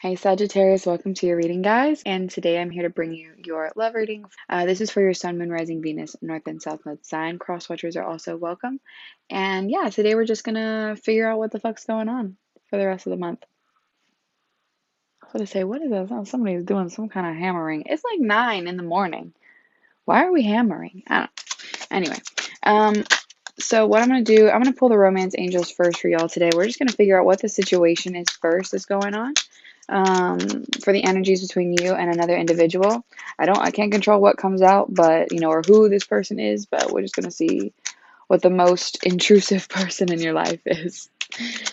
Hey Sagittarius, welcome to your reading, guys. And today I'm here to bring you your love reading. This is for your Sun, Moon, Rising, Venus, North and South Node sign. Cross watchers are also welcome. And yeah, today we're just gonna figure out what the fuck's going on for the rest of the month. I was gonna say, what is that? Somebody's doing some kind of hammering. It's like 9 in the morning. Why are we hammering? I don't know. Anyway, um, so what I'm gonna do, I'm gonna pull the romance angels first for y'all today. We're just gonna figure out what the situation is first that's going on. For the energies between you and another individual. I can't control what comes out, but or who this person is, but we're just gonna see what the most intrusive person in your life is.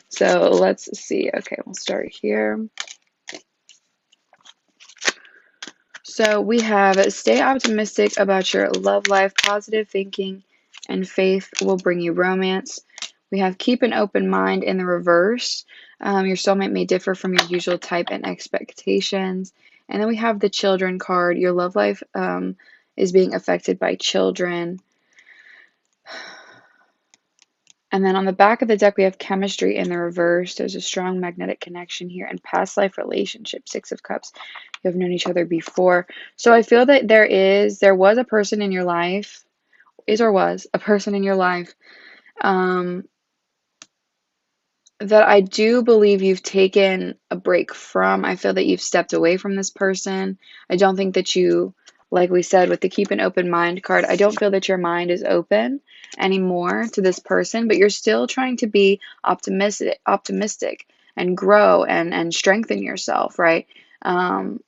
So let's see. Okay, we'll start here. So we have stay optimistic about your love life, positive thinking and faith will bring you romance. We have keep an open mind in the reverse. Your soulmate may differ from your usual type and expectations. And then we have the children card. Your love life is being affected by children. And then on the back of the deck, we have chemistry in the reverse. There's a strong magnetic connection here and past life relationship, 6 of Cups. You have known each other before. So I feel that there was a person in your life, is or was a person in your life um, that I do believe you've taken a break from. I feel that you've stepped away from this person. I don't think that you, like we said with the keep an open mind card, I don't feel that your mind is open anymore to this person, but you're still trying to be optimistic and grow and strengthen yourself, right? Um,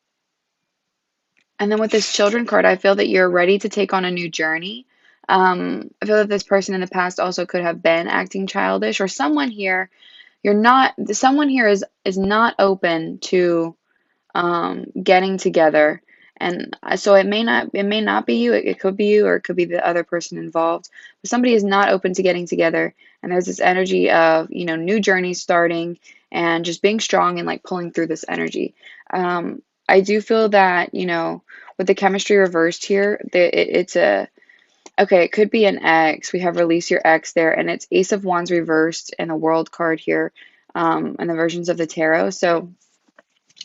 and then with this children card, I feel that you're ready to take on a new journey. I feel that this person in the past also could have been acting childish, or someone here is not open to getting together, and so it may not be you. It could be you, or it could be the other person involved. But somebody is not open to getting together, and there's this energy of new journeys starting and just being strong and like pulling through this energy. I do feel that with the chemistry reversed here, it's a okay, it could be an X. We have release your X there, and it's Ace of Wands reversed and a World card here, and the versions of the tarot. So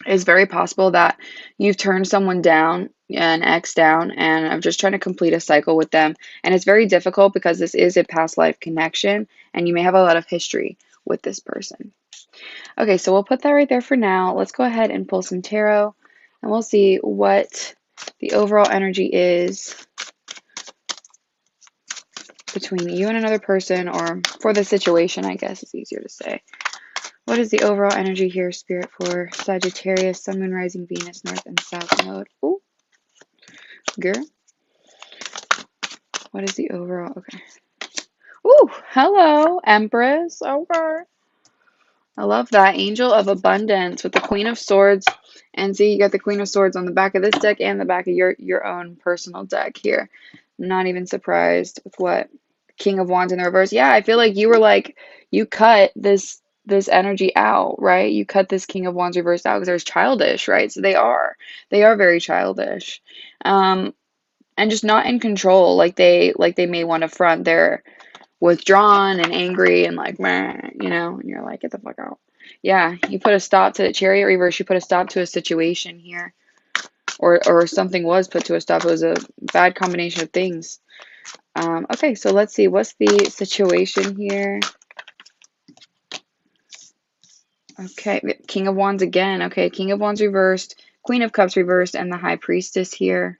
it's very possible that you've turned someone down, an X down, and I'm just trying to complete a cycle with them. And it's very difficult because this is a past life connection, and you may have a lot of history with this person. Okay, so we'll put that right there for now. Let's go ahead and pull some tarot, and we'll see what the overall energy is between you and another person, or for the situation, I guess it's easier to say. What is the overall energy here, Spirit, for Sagittarius, Sun, Moon, Rising, Venus, North and South Node? Ooh, girl. What is the overall? Okay. Ooh, hello, Empress. Okay. I love that. Angel of Abundance with the Queen of Swords. And see, you got the Queen of Swords on the back of this deck and the back of your own personal deck here. Not even surprised with what King of Wands in the reverse. Yeah, I feel like you cut this energy out, right? You cut this King of Wands reversed out because there's childish, right? So they are very childish, and just not in control. Like they may want to front. They're withdrawn and angry and like meh, and you're like, get the fuck out. Yeah, you put a stop to the Chariot reverse. You put a stop to a situation here, or something was put to a stop. It was a bad combination of things. Okay, so let's see. What's the situation here? Okay, King of Wands again. Okay, King of Wands reversed, Queen of Cups reversed, and the High Priestess here.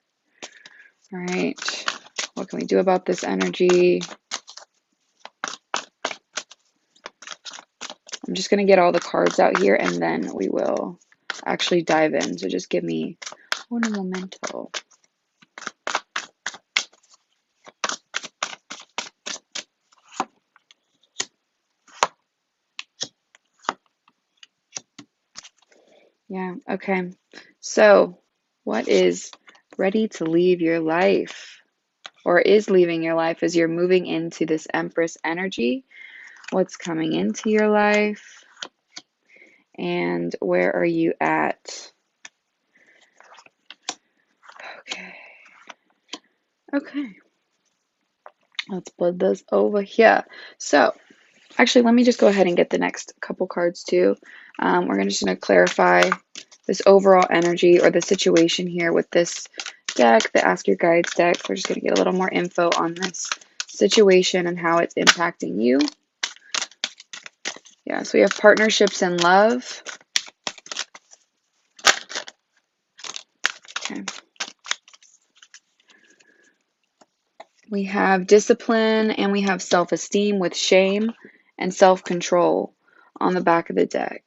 All right, what can we do about this energy? I'm just going to get all the cards out here, and then we will actually dive in. So just give me un momento. Yeah, okay. So, what is ready to leave your life, or is leaving your life as you're moving into this Empress energy? What's coming into your life? And where are you at? Okay. Okay. Let's put this over here. So, actually, let me just go ahead and get the next couple cards too. We're just going to clarify this overall energy or the situation here with this deck, the Ask Your Guides deck. We're just going to get a little more info on this situation and how it's impacting you. Yeah, so we have partnerships and love. Okay. We have discipline and we have self-esteem with shame and self-control on the back of the deck.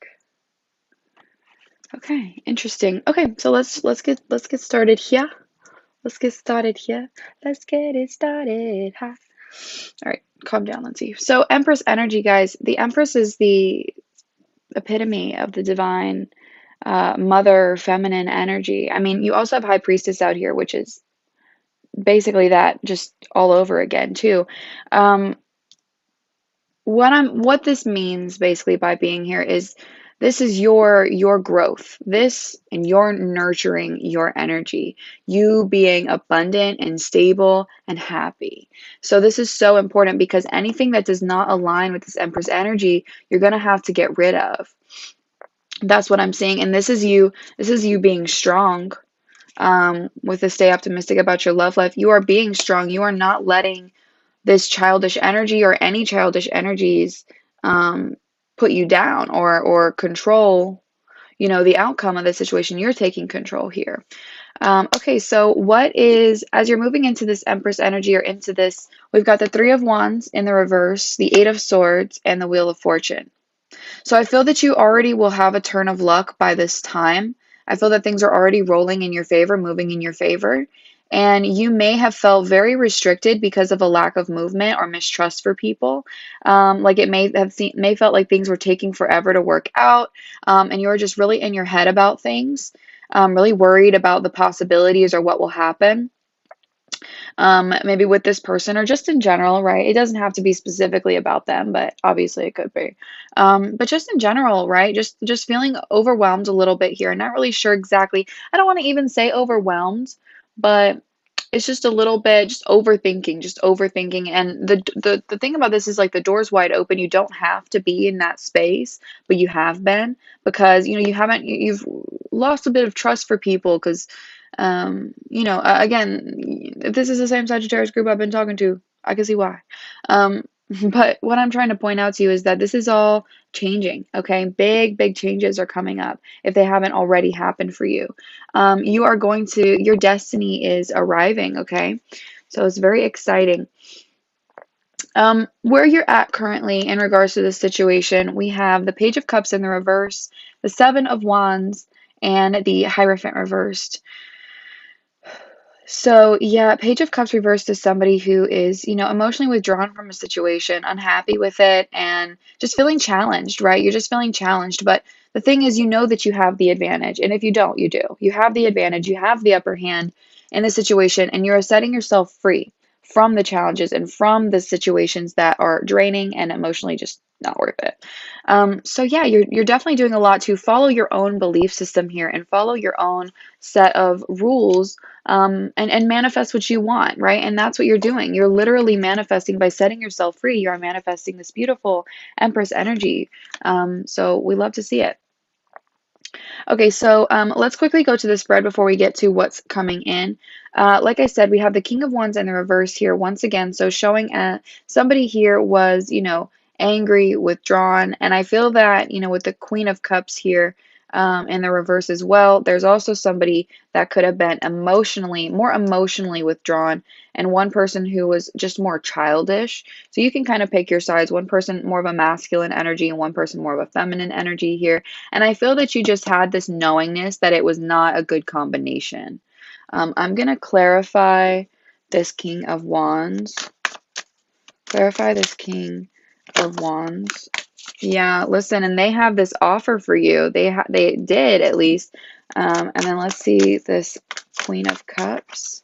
Okay, interesting. Okay, so let's get started here. Let's get started here. Let's get it started. Ha. All right, calm down, Lindsay. So Empress energy, guys. The Empress is the epitome of the divine mother feminine energy. I mean, you also have High Priestess out here, which is basically that just all over again too. What this means basically by being here is this is your growth, this and your nurturing your energy, you being abundant and stable and happy. So this is so important because anything that does not align with this Empress energy, you're going to have to get rid of. That's what I'm saying. And this is you being strong. With the stay optimistic about your love life, you are being strong. You are not letting this childish energy or any childish energies put you down or control, the outcome of the situation. You're taking control here. Okay, so what is, as you're moving into this Empress energy or into this, we've got the Three of Wands in the reverse, the Eight of Swords, and the Wheel of Fortune. So I feel that you already will have a turn of luck by this time. I feel that things are already rolling in your favor, moving in your favor. And you may have felt very restricted because of a lack of movement or mistrust for people. Like it may felt like things were taking forever to work out, and you were just really in your head about things, really worried about the possibilities or what will happen. Maybe with this person or just in general, right? It doesn't have to be specifically about them, but obviously it could be. But just in general, right? Just feeling overwhelmed a little bit here. Not really sure exactly. I don't want to even say overwhelmed, but it's just a little bit just overthinking. And the thing about this is like the door's wide open. You don't have to be in that space, but you have been because you've lost a bit of trust for people because again, if this is the same Sagittarius group I've been talking to, I can see why. But what I'm trying to point out to you is that this is all changing, okay? Big changes are coming up if they haven't already happened for you. Your destiny is arriving, okay? So it's very exciting. Where you're at currently in regards to this situation, we have the Page of Cups in the reverse, the Seven of Wands, and the Hierophant reversed. So yeah, Page of Cups reversed is somebody who is, emotionally withdrawn from a situation, unhappy with it, and just feeling challenged, right? You're just feeling challenged. But the thing is, you know that you have the advantage. And if you don't, you do. You have the advantage. You have the upper hand in the situation, and you're setting yourself free from the challenges and from the situations that are draining and emotionally just not worth it. So yeah, you're definitely doing a lot to follow your own belief system here and follow your own set of rules, and manifest what you want, right? And that's what you're doing. You're literally manifesting by setting yourself free. You are manifesting this beautiful Empress energy. So we love to see it. Okay, so let's quickly go to the spread before we get to what's coming in. Like I said, we have the King of Wands in the reverse here once again. So showing somebody here was, angry, withdrawn. And I feel that, with the Queen of Cups here in the reverse as well, there's also somebody that could have been more emotionally withdrawn, and one person who was just more childish. So you can kind of pick your sides. One person more of a masculine energy and one person more of a feminine energy here. And I feel that you just had this knowingness that it was not a good combination. I'm going to clarify this King of Wands. Clarify this King of Wands. Yeah, listen, and they have this offer for you. They did at least. And then let's see this Queen of Cups.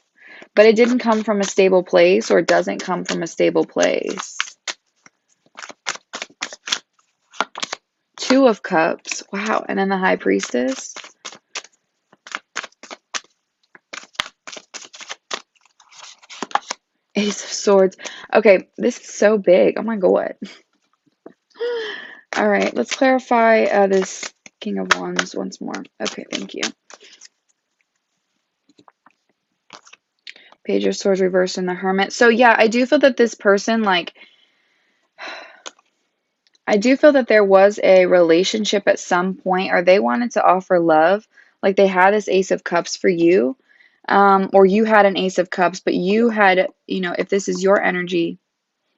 But it didn't come from a stable place, or doesn't come from a stable place. Two of Cups. Wow. And then the High Priestess. Ace of Swords. Okay, this is so big. Oh my God. All right, let's clarify this King of Wands once more. Okay, thank you. Page of Swords reversed and the Hermit. So yeah, I do feel that this person, like, I do feel that there was a relationship at some point, or they wanted to offer love. Like they had this Ace of Cups for you, or you had an Ace of Cups, but you had, you know, if this is your energy,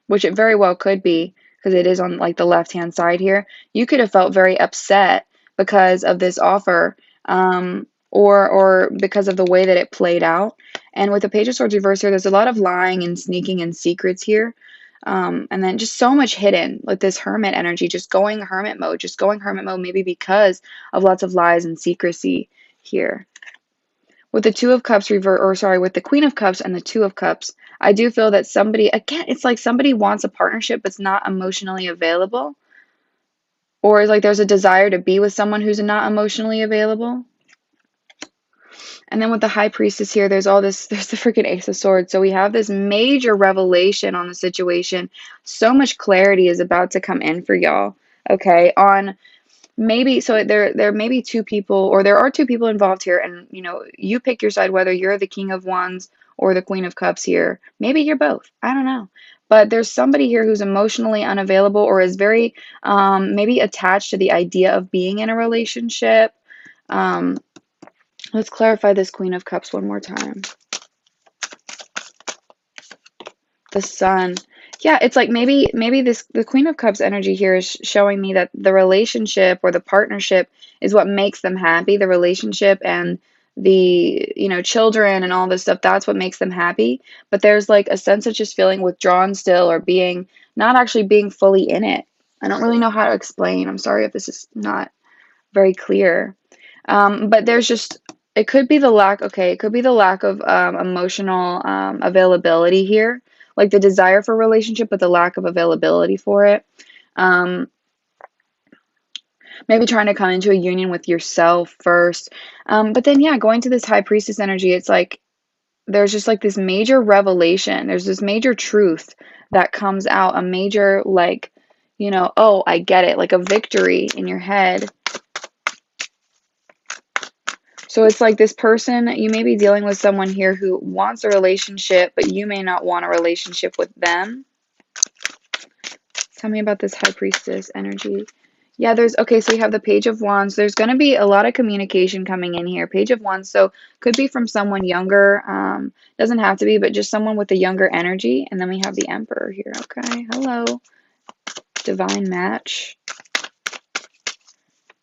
which it very well could be, because it is on like the left-hand side here, you could have felt very upset because of this offer, or because of the way that it played out. And with the Page of Swords reverse here, there's a lot of lying and sneaking and secrets here. And then just so much hidden, like this Hermit energy, just going hermit mode, maybe because of lots of lies and secrecy here. With the Two of Cups reverse, or sorry, with the Queen of Cups and the Two of Cups, I do feel that somebody, again, it's like somebody wants a partnership but's not emotionally available. Or like there's a desire to be with someone who's not emotionally available. And then with the High Priestess here, there's all this, there's the freaking Ace of Swords. So we have this major revelation on the situation. So much clarity is about to come in for y'all, okay, on maybe, so there may be two people, or there are two people involved here, and you know, you pick your side, whether you're the King of Wands or the Queen of Cups here. Maybe you're both. I don't know. But there's somebody here who's emotionally unavailable, or is very maybe attached to the idea of being in a relationship. Let's clarify this Queen of Cups one more time. The Sun. Yeah, it's like maybe the Queen of Cups energy here is showing me that the relationship or the partnership is what makes them happy. The relationship and the, you know, children and all this stuff, that's what makes them happy. But there's like a sense of just feeling withdrawn still, or being not actually being fully in it. I don't really know how to explain. I'm sorry if this is not very clear. But there's just, it could be the lack, okay, it could be the lack of emotional availability here, like the desire for a relationship, but the lack of availability for it. Maybe trying to come into a union with yourself first. But then, yeah, going to this High Priestess energy, it's like there's just like this major revelation. There's this major truth that comes out, a major, like, you know, oh, I get it, like a victory in your head. So it's like this person, you may be dealing with someone here who wants a relationship, but you may not want a relationship with them. Tell me about this High Priestess energy. Yeah, there's, okay, so you have the Page of Wands. There's going to be a lot of communication coming in here. Page of Wands, so could be from someone younger. Doesn't have to be, but just someone with a younger energy. And then we have the Emperor here. Okay, hello. Divine match.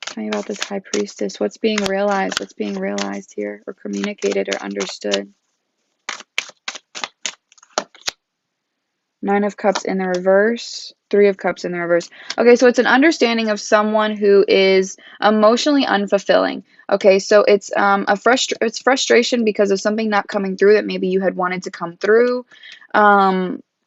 Tell me about this High Priestess. What's being realized? What's being realized here, or communicated, or understood? Nine of Cups in the reverse. Three of Cups in the reverse. Okay, so it's an understanding of someone who is emotionally unfulfilling. Okay, so it's it's frustration because of something not coming through that maybe you had wanted to come through.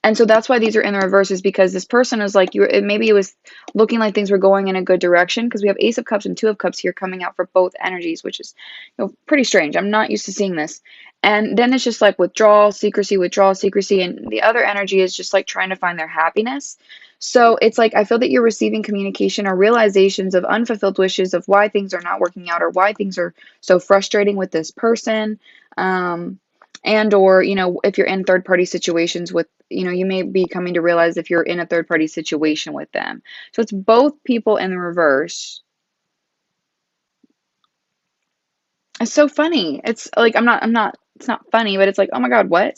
And so that's why these are in the reverse, is because this person is like, maybe it was looking like things were going in a good direction, because we have Ace of Cups and Two of Cups here coming out for both energies, which is, you know, pretty strange. I'm not used to seeing this. And then it's just like withdrawal, secrecy, and the other energy is just like trying to find their happiness. So it's like, I feel that you're receiving communication or realizations of unfulfilled wishes of why things are not working out, or why things are so frustrating with this person. And or, you know, if you're in third party situations with, you know, you may be coming to realize if you're in a third party situation with them. So it's both people in the reverse. It's so funny. It's like, it's not funny, but it's like, oh my God, what?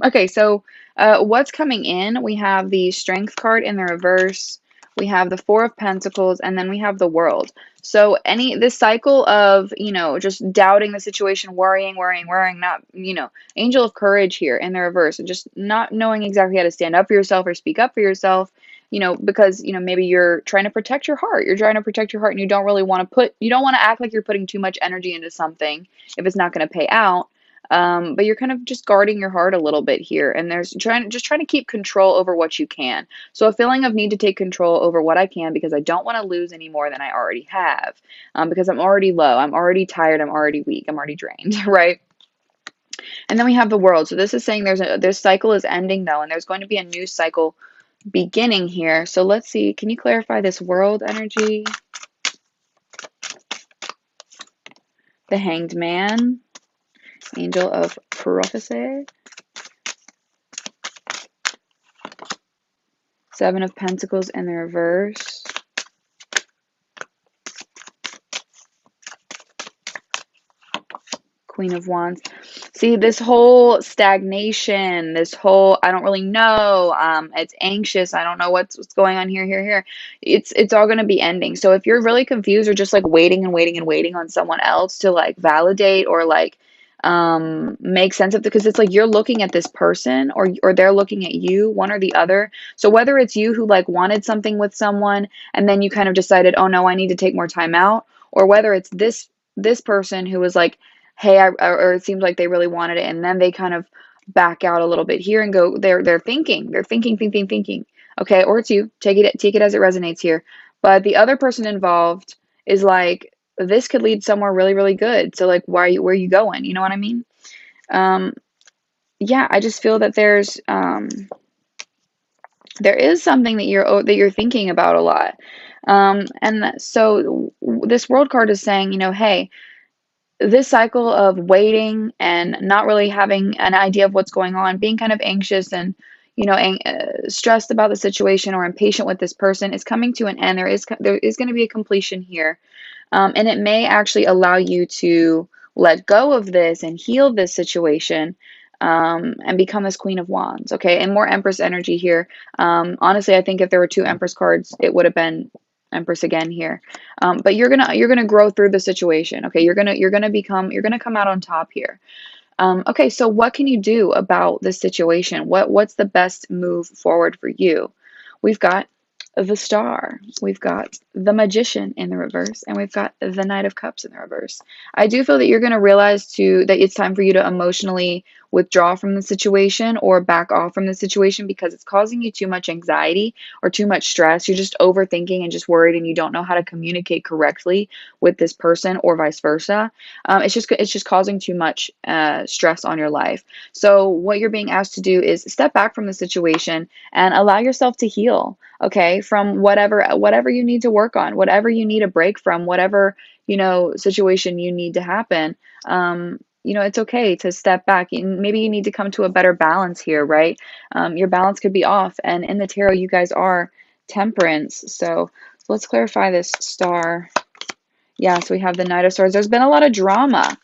Okay, so what's coming in? We have the Strength card in the reverse. We have the Four of Pentacles, and then we have the World. So this cycle of, you know, just doubting the situation, worrying, not, you know, Angel of Courage here in the reverse, and just not knowing exactly how to stand up for yourself or speak up for yourself, you know, because, you know, maybe you're trying to protect your heart. You're trying to protect your heart, and you don't really want to you don't want to act like you're putting too much energy into something if it's not going to pay out. But you're kind of just guarding your heart a little bit here, and there's trying to keep control over what you can. So a feeling of need to take control over what I can, because I don't want to lose any more than I already have, because I'm already low, I'm already tired, I'm already weak, I'm already drained, right? And then we have the World. So this is saying this cycle is ending though, and there's going to be a new cycle beginning here. So let's see, can you clarify this World energy? the Hanged Man, Angel of Prophecy, Seven of Pentacles in the reverse, Queen of Wands. See, this whole stagnation, this whole I don't really know, it's anxious, I don't know what's going on here. It's all going to be ending. So if you're really confused or just like waiting and waiting and waiting on someone else to like validate or like make sense of it, because it's like you're looking at this person or they're looking at you, one or the other. So whether it's you who like wanted something with someone and then you kind of decided, oh no, I need to take more time out, or whether it's this person who was like, hey, or it seems like they really wanted it, and then they kind of back out a little bit here and go, they're thinking. Okay, or it's you. Take it as it resonates here. But the other person involved is like, this could lead somewhere really, really good. So like, where are you going? You know what I mean? Um, yeah, I just feel that there is something that you're thinking about a lot. So this world card is saying, hey, this cycle of waiting and not really having an idea of what's going on, being kind of anxious and stressed about the situation or impatient with this person is coming to an end. There is going to be a completion here, and it may actually allow you to let go of this and heal this situation, and become this Queen of Wands. Okay, and more Empress energy here. Honestly, I think if there were two Empress cards, it would have been Empress again here. But you're gonna grow through the situation. Okay, you're gonna come out on top here. Okay, so what can you do about this situation? What's the best move forward for you? We've got the Star, we've got the Magician in the reverse, and we've got the Knight of Cups in the reverse. I do feel that you're going to realize too that it's time for you to emotionally withdraw from the situation or back off from the situation because it's causing you too much anxiety or too much stress. You're just overthinking and just worried, and you don't know how to communicate correctly with this person or vice versa. It's just causing too much stress on your life. So what you're being asked to do is step back from the situation and allow yourself to heal. Okay, from whatever you need to work on, whatever you need a break from, whatever situation you need to happen. It's okay to step back. Maybe you need to come to a better balance here, right? Your balance could be off, and in the tarot, you guys are Temperance. So let's clarify this Star. Yeah, so we have the Knight of Swords. There's been a lot of drama.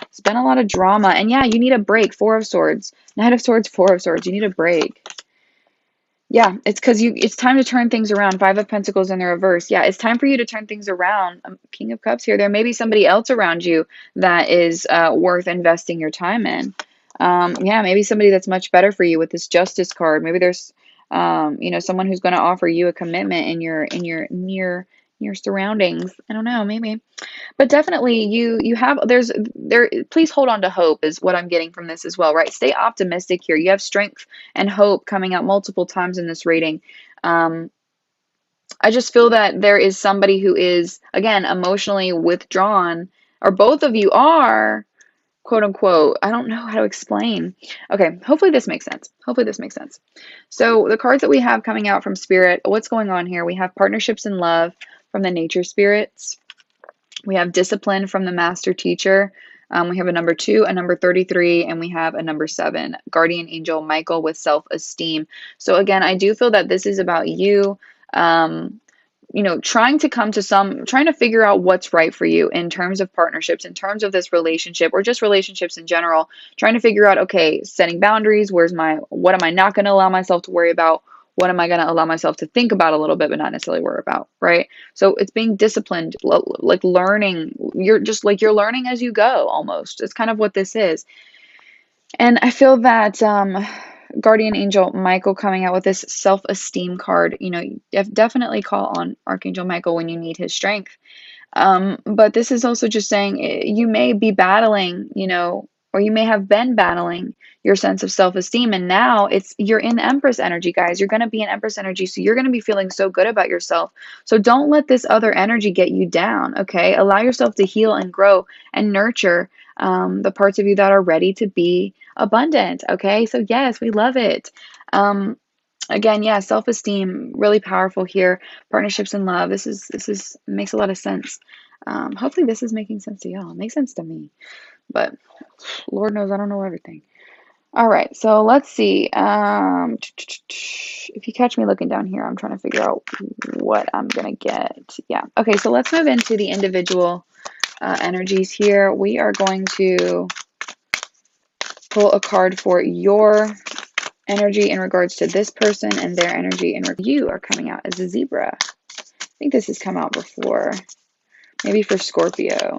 It's been a lot of drama. And yeah, you need a break. Four of Swords. Knight of Swords, Four of Swords. You need a break. Yeah, it's because it's time to turn things around. Five of Pentacles in the reverse. Yeah, it's time for you to turn things around. King of Cups here. There may be somebody else around you that is worth investing your time in. Yeah, maybe somebody that's much better for you with this Justice card. Maybe there's someone who's going to offer you a commitment in your near surroundings. I don't know, maybe. But definitely you have please hold on to hope is what I'm getting from this as well, right? Stay optimistic here. You have strength and hope coming out multiple times in this reading. I just feel that there is somebody who is, again, emotionally withdrawn, or both of you are, quote unquote. I don't know how to explain. Okay, hopefully this makes sense. So the cards that we have coming out from Spirit, what's going on here? We have partnerships and love from the nature spirits. We have discipline from the master teacher. We have a number 2, a number 33, and we have a number 7, guardian angel Michael with self-esteem. So again, I do feel that this is about you, trying to figure out what's right for you in terms of partnerships, in terms of this relationship, or just relationships in general, trying to figure out, okay, setting boundaries. What am I not going to allow myself to worry about? What am I going to allow myself to think about a little bit, but not necessarily worry about, right? So it's being disciplined, like learning. You're learning as you go, almost. It's kind of what this is. And I feel that guardian angel Michael coming out with this self-esteem card, you definitely call on Archangel Michael when you need his strength. But this is also just saying you may be battling, or you may have been battling your sense of self-esteem, and now you're in Empress energy, guys. You're going to be in Empress energy, so you're going to be feeling so good about yourself. So don't let this other energy get you down, okay? Allow yourself to heal and grow and nurture the parts of you that are ready to be abundant, okay? So yes, we love it. Again, yeah, self-esteem, really powerful here. Partnerships and love. This makes a lot of sense. Hopefully this is making sense to y'all. It makes sense to me, but Lord knows I don't know everything. All right, so let's see. If you catch me looking down here, I'm trying to figure out what I'm gonna get. Yeah. Okay, so let's move into the individual energies here. We are going to pull a card for your energy in regards to this person and their energy in you are coming out as a zebra. I think this has come out before. Maybe for Scorpio.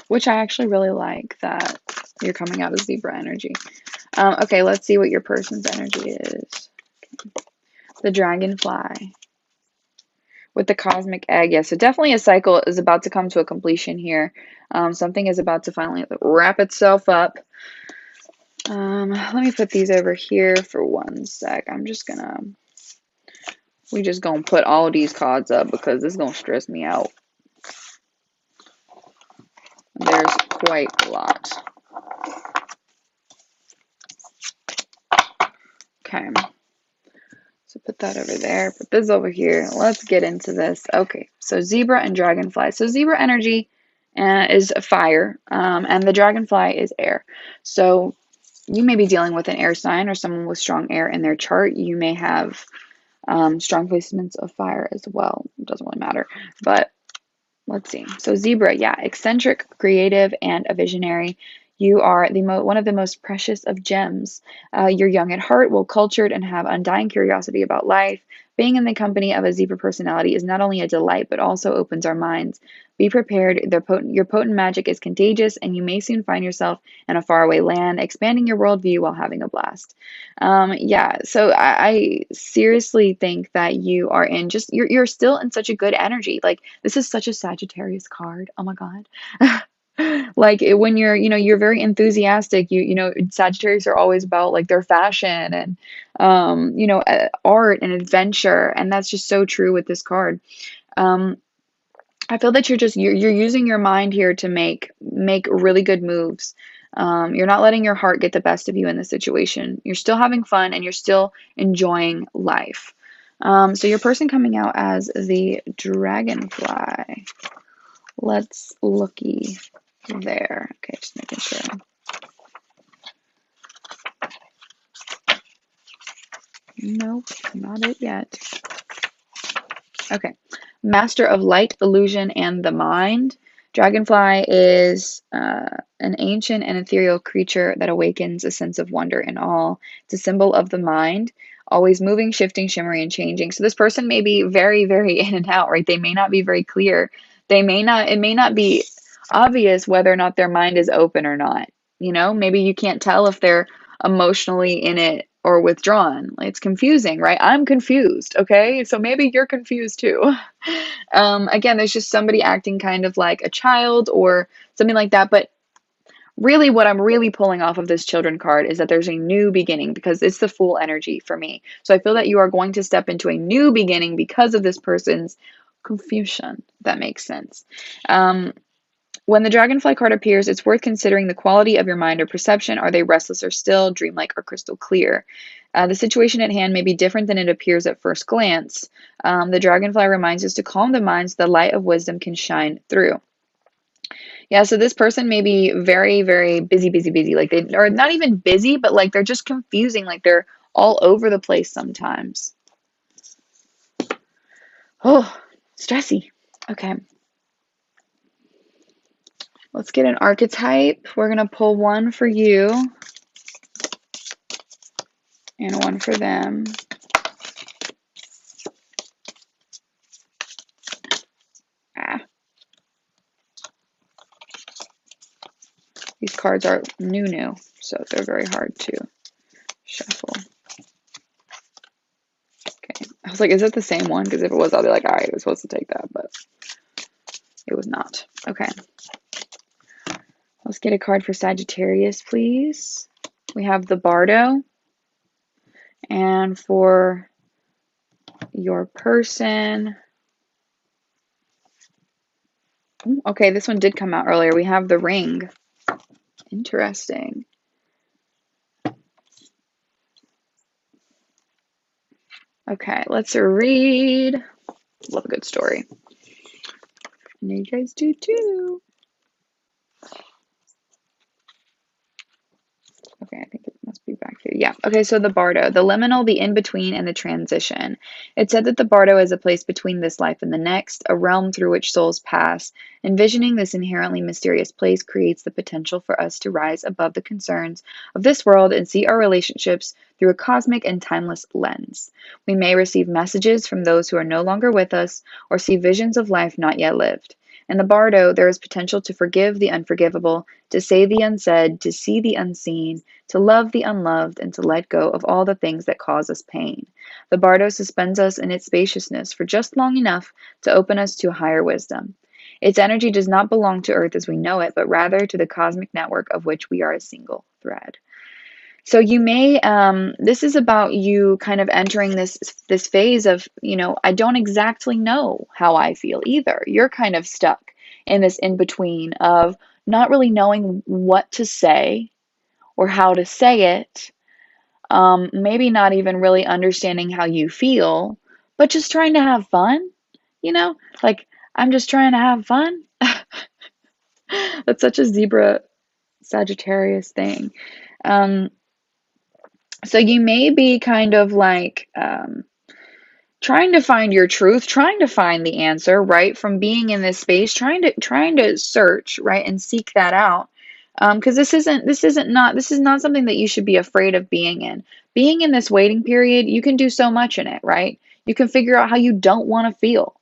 Which I actually really like that you're coming out as zebra energy. Okay, let's see what your person's energy is. The dragonfly with the cosmic egg. Yeah, so definitely a cycle is about to come to a completion here. Something is about to finally wrap itself up. Let me put these over here for 1 sec. We just gonna put all of these cards up because it's gonna stress me out. There's quite a lot. Okay. So put that over there, put this over here. Let's get into this. Okay, so zebra and dragonfly. So zebra energy is fire, and the dragonfly is air. So you may be dealing with an air sign or someone with strong air in their chart. You may have strong placements of fire as well. It doesn't really matter. But let's see. So zebra, yeah, eccentric, creative, and a visionary. You are one of the most precious of gems. You're young at heart, well cultured, and have undying curiosity about life. Being in the company of a zebra personality is not only a delight, but also opens our minds. Be prepared. Your potent magic is contagious, and you may soon find yourself in a faraway land, expanding your worldview while having a blast. Yeah, so I seriously think that you are in you're still in such a good energy. Like this is such a Sagittarius card. Oh my God. Like when you're very enthusiastic, Sagittarius are always about like their fashion and art and adventure, and that's just so true with this card. Um, I feel that you're using your mind here to make really good moves. You're not letting your heart get the best of you in this situation. You're still having fun and you're still enjoying life. So your person coming out as the dragonfly. Let's looky there. Okay, just making sure. Nope, not it yet. Okay. Master of light, illusion, and the mind. Dragonfly is an ancient and ethereal creature that awakens a sense of wonder and awe. It's a symbol of the mind, always moving, shifting, shimmering, and changing. So this person may be very, very in and out, right? They may not be very clear. It may not be obvious whether or not their mind is open or not. Maybe you can't tell if they're emotionally in it or withdrawn. It's confusing, right? I'm confused, okay? So maybe you're confused too. Again, there's just somebody acting kind of like a child or something like that. But really, what I'm really pulling off of this children card is that there's a new beginning because it's the full energy for me. So I feel that you are going to step into a new beginning because of this person's confusion. If that makes sense. When the dragonfly card appears, it's worth considering the quality of your mind or perception. Are they restless or still, dreamlike or crystal clear? The situation at hand may be different than it appears at first glance. The dragonfly reminds us to calm the mind so the light of wisdom can shine through. Yeah, so this person may be very, very busy, busy, busy. Like they are not even busy, but like they're just confusing. Like they're all over the place sometimes. Oh, stressy. Okay. Let's get an archetype. We're going to pull one for you and one for them. These cards are new, so they're very hard to shuffle. Okay, I was like, is it the same one? Because if it was, I'll be like, all right, I was supposed to take that, but it was not. Okay. Let's get a card for Sagittarius, please. We have the Bardo. And for your person, okay, this one did come out earlier. We have the Ring. Interesting. Okay, let's read Love a good story. And you guys do too. Okay, I think it must be back here. Yeah. Okay, so the bardo, the liminal, the in-between, and the transition. It said that the bardo is a place between this life and the next, a realm through which souls pass. Envisioning this inherently mysterious place creates the potential for us to rise above the concerns of this world and see our relationships through a cosmic and timeless lens. We may receive messages from those who are no longer with us or see visions of life not yet lived. In the bardo, there is potential to forgive the unforgivable, to say the unsaid, to see the unseen, to love the unloved, and to let go of all the things that cause us pain. The bardo suspends us in its spaciousness for just long enough to open us to higher wisdom. Its energy does not belong to Earth as we know it, but rather to the cosmic network of which we are a single thread. So you may, this is about you kind of entering this phase of, I don't exactly know how I feel either. You're kind of stuck in this in between of not really knowing what to say or how to say it, maybe not even really understanding how you feel, but just trying to have fun, like I'm just trying to have fun. That's such a zebra Sagittarius thing. Um, so you may be kind of like trying to find your truth, trying to find the answer, right? From being in this space, trying to search, right, and seek that out. Because this is not something that you should be afraid of being in. Being in this waiting period, you can do so much in it, right? You can figure out how you don't want to feel.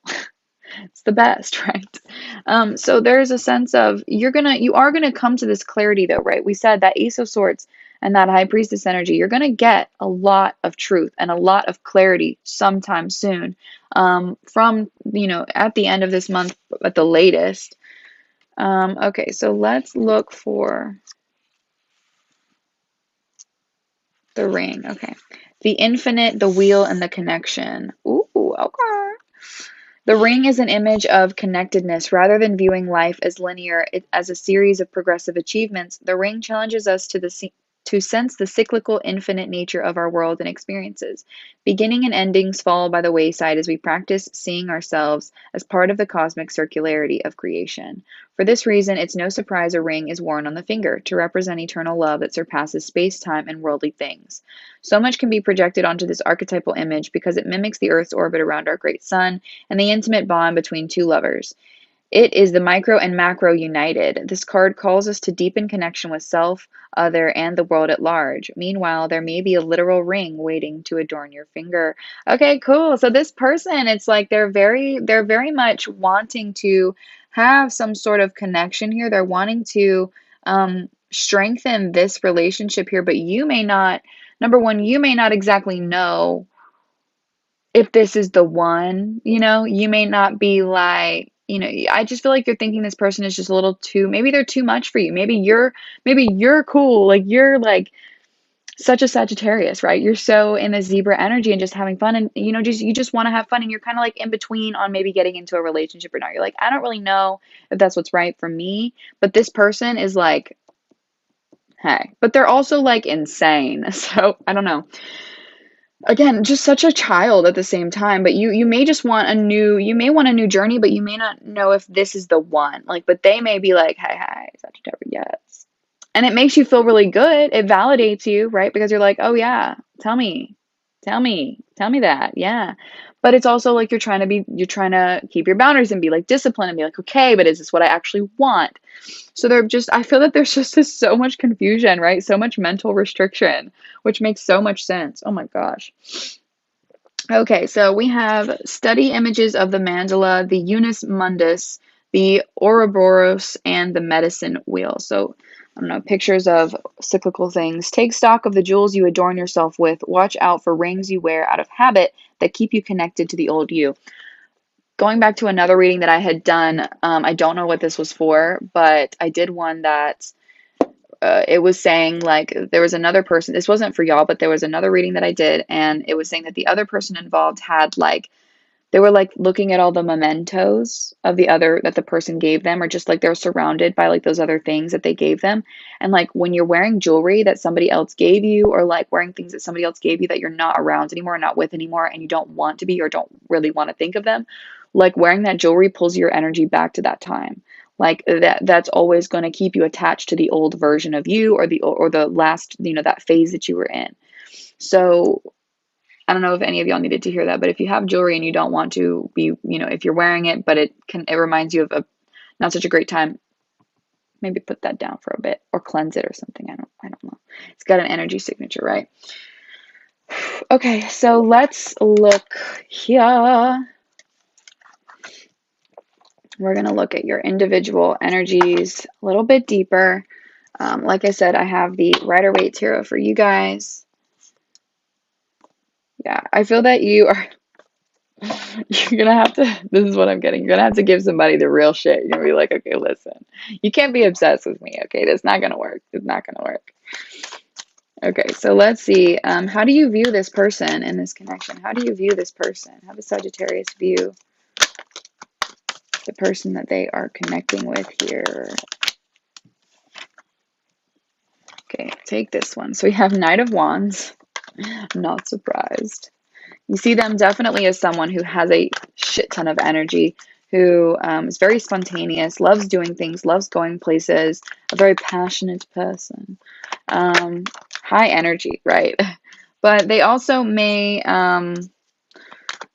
It's the best, right? So there's a sense of you are gonna come to this clarity though, right? We said that Ace of Swords and that High Priestess energy, you're gonna get a lot of truth and a lot of clarity sometime soon. From at the end of this month at the latest. Okay, so let's look for the ring. Okay. The infinite, the wheel, and the connection. Ooh, okay. The ring is an image of connectedness. Rather than viewing life as linear, as a series of progressive achievements, the ring challenges us to sense the cyclical, infinite nature of our world and experiences. Beginning and endings fall by the wayside as we practice seeing ourselves as part of the cosmic circularity of creation. For this reason, it's no surprise a ring is worn on the finger to represent eternal love that surpasses space, time, and worldly things. So much can be projected onto this archetypal image because it mimics the Earth's orbit around our great sun and the intimate bond between two lovers. It is the micro and macro united. This card calls us to deepen connection with self, other, and the world at large. Meanwhile, there may be a literal ring waiting to adorn your finger. Okay, cool. So this person, it's like they're very much wanting to have some sort of connection here. They're wanting to strengthen this relationship here, but you may not, number one, you may not exactly know if this is the one, you may not be like, I just feel like you're thinking this person is just a little too, maybe they're too much for you. Maybe you're cool. Like you're like such a Sagittarius, right? You're so in the zebra energy and just having fun and you just want to have fun and you're kind of like in between on maybe getting into a relationship or not. You're like, I don't really know if that's what's right for me, but this person is like, hey, but they're also like insane. So I don't know. Again, just such a child at the same time, but you may just want a new journey, but you may not know if this is the one. Like, but they may be like, hey, Sagittarius. And it makes you feel really good. It validates you, right? Because you're like, oh yeah, tell me that. Yeah. But it's also like you're trying to keep your boundaries and be like disciplined and be like, okay, but is this what I actually want? So I feel that there's just so much confusion, right? So much mental restriction, which makes so much sense. Oh my gosh. Okay, so we have study images of the mandala, the unus mundus, the Ouroboros, and the medicine wheel. So, I don't know, pictures of cyclical things. Take stock of the jewels you adorn yourself with. Watch out for rings you wear out of habit that keep you connected to the old you. Going back to another reading that I had done, I don't know what this was for, but I did one that it was saying like there was another person. This wasn't for y'all, but there was another reading that I did, and it was saying that the other person involved had like they were like looking at all the mementos of the other that the person gave them, or just like they're surrounded by like those other things that they gave them. And like when you're wearing jewelry that somebody else gave you, or like wearing things that somebody else gave you that you're not around anymore, not with anymore, and you don't want to be or don't really want to think of them, like wearing that jewelry pulls your energy back to that time. Like that's always going to keep you attached to the old version of you, or the last, that phase that you were in. So I don't know if any of y'all needed to hear that, but if you have jewelry and you don't want to be, if you're wearing it, but it reminds you of a not such a great time, maybe put that down for a bit or cleanse it or something. I don't know. It's got an energy signature, right? Okay, so let's look here. We're going to look at your individual energies a little bit deeper. Like I said, I have the Rider-Waite Tarot for you guys. Yeah, I feel that you're gonna have to, this is what I'm getting. You're gonna have to give somebody the real shit. You're gonna be like, okay, listen, you can't be obsessed with me. Okay, that's not gonna work. It's not gonna work. Okay, so let's see. How do you view this person in this connection? How do you view this person? How does Sagittarius view the person that they are connecting with here? Okay, take this one. So we have Knight of Wands. Not surprised. You see them definitely as someone who has a shit ton of energy, who is very spontaneous, loves doing things, loves going places, a very passionate person, high energy, right? But they also may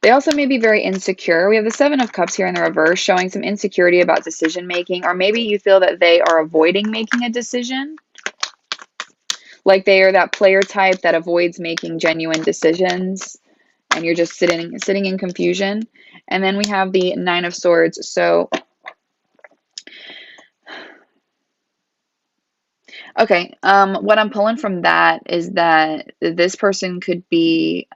be very insecure. We have the Seven of Cups here in the reverse, showing some insecurity about decision making, or maybe you feel that they are avoiding making a decision. Like they are that player type that avoids making genuine decisions, and you're just sitting in confusion. And then we have the Nine of Swords. So, okay, what I'm pulling from that is that this person could be,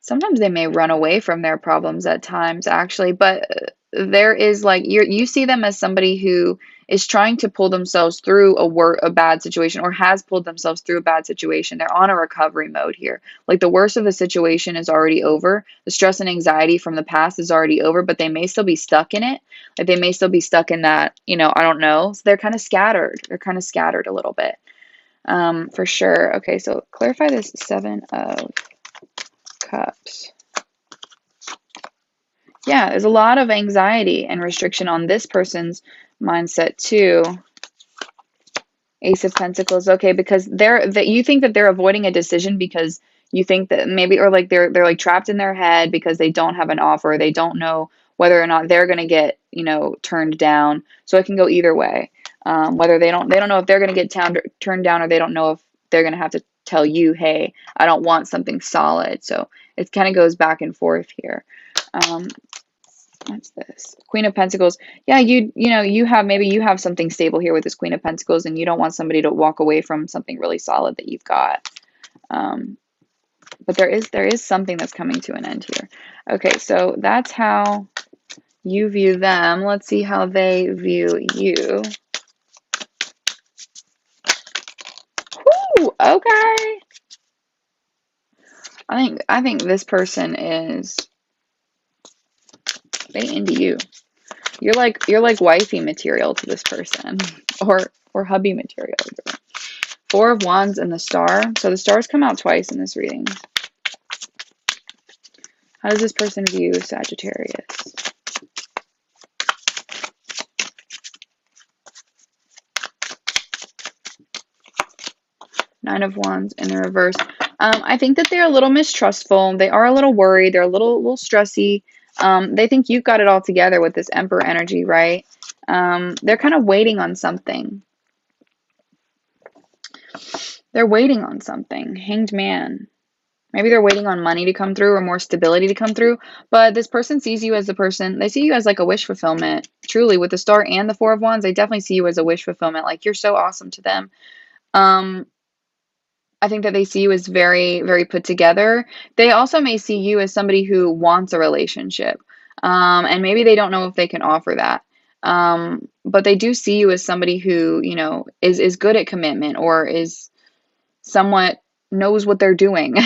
sometimes they may run away from their problems at times, actually, but there is like you see them as somebody who is trying to pull themselves through a bad situation, or has pulled themselves through a bad situation. They're on a recovery mode here. Like the worst of the situation is already over. The stress and anxiety from the past is already over, but they may still be stuck in it. Like they may still be stuck in that, I don't know. So they're kind of scattered. They're kind of scattered a little bit, for sure. Okay, so clarify this Seven of Cups. Yeah, there's a lot of anxiety and restriction on this person's mindset too. Ace of Pentacles. Okay, because you think that they're avoiding a decision because you think that maybe, or like they're like trapped in their head because they don't have an offer. They don't know whether or not they're going to get, turned down. So it can go either way. Whether they don't know if they're going to get turned down, or they don't know if they're going to have to tell you, hey, I don't want something solid. So it kind of goes back and forth here. What's this? Queen of Pentacles. Yeah, you have something stable here with this Queen of Pentacles, and you don't want somebody to walk away from something really solid that you've got. But there is something that's coming to an end here. Okay, so that's how you view them. Let's see how they view you. Woo, okay. I think this person is they into you. You're like wifey material to this person, or hubby material. Four of Wands and the Star. So the stars come out twice in this reading. How does this person view Sagittarius? Nine of Wands in the reverse. I think that they're a little mistrustful. They are a little worried. They're a little stressy. They think you've got it all together with this Emperor energy, right? They're kind of waiting on something. They're waiting on something. Hanged Man. Maybe they're waiting on money to come through, or more stability to come through. But this person sees you as they see you as like a wish fulfillment. Truly, with the Star and the Four of Wands, they definitely see you as a wish fulfillment. Like you're so awesome to them. I think that they see you as very, very put together. They also may see you as somebody who wants a relationship. And maybe they don't know if they can offer that. But they do see you as somebody who, is good at commitment, or is somewhat knows what they're doing.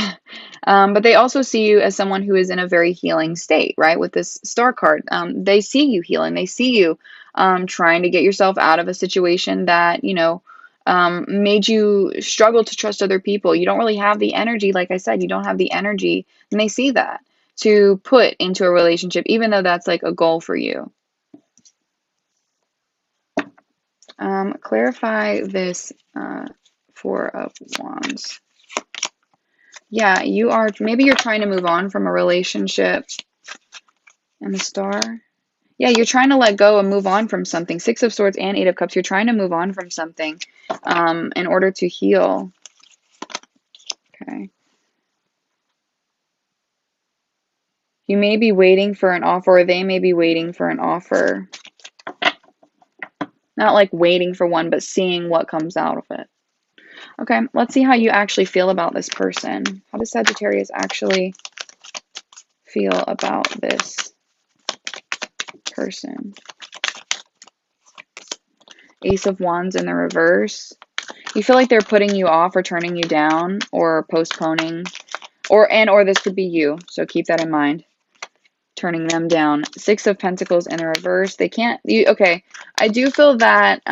But they also see you as someone who is in a very healing state, right? With this star card, they see you healing. They see you trying to get yourself out of a situation that, made you struggle to trust other people. You don't really have the energy, like I said, you don't have the energy, and they see that, to put into a relationship, even though that's like a goal for you. Clarify this Four of Wands. Yeah, maybe you're trying to move on from a relationship. And the Star. Yeah, you're trying to let go and move on from something. Six of Swords and Eight of Cups. You're trying to move on from something in order to heal. Okay. You may be waiting for an offer, or they may be waiting for an offer. Not like waiting for one, but seeing what comes out of it. Okay, let's see how you actually feel about this person. How does Sagittarius actually feel about this person? Ace of Wands in the reverse. You feel like they're putting you off or turning you down or postponing, or this could be you, so keep that in mind. Turning them down. Six of Pentacles in the reverse. They can't, okay, I do feel that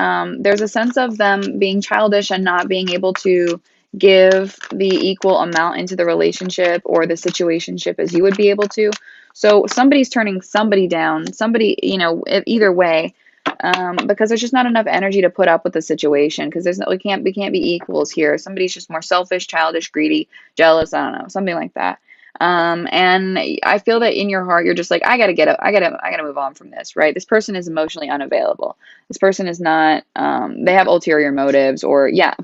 there's a sense of them being childish and not being able to give the equal amount into the relationship or the situationship as you would be able to. So somebody's turning somebody down, somebody, either way, because there's just not enough energy to put up with the situation, because we can't be equals here. Somebody's just more selfish, childish, greedy, jealous, I don't know, something like that. And I feel that in your heart, you're just like, I gotta move on from this, right? This person is emotionally unavailable. This person is not, they have ulterior motives, or yeah.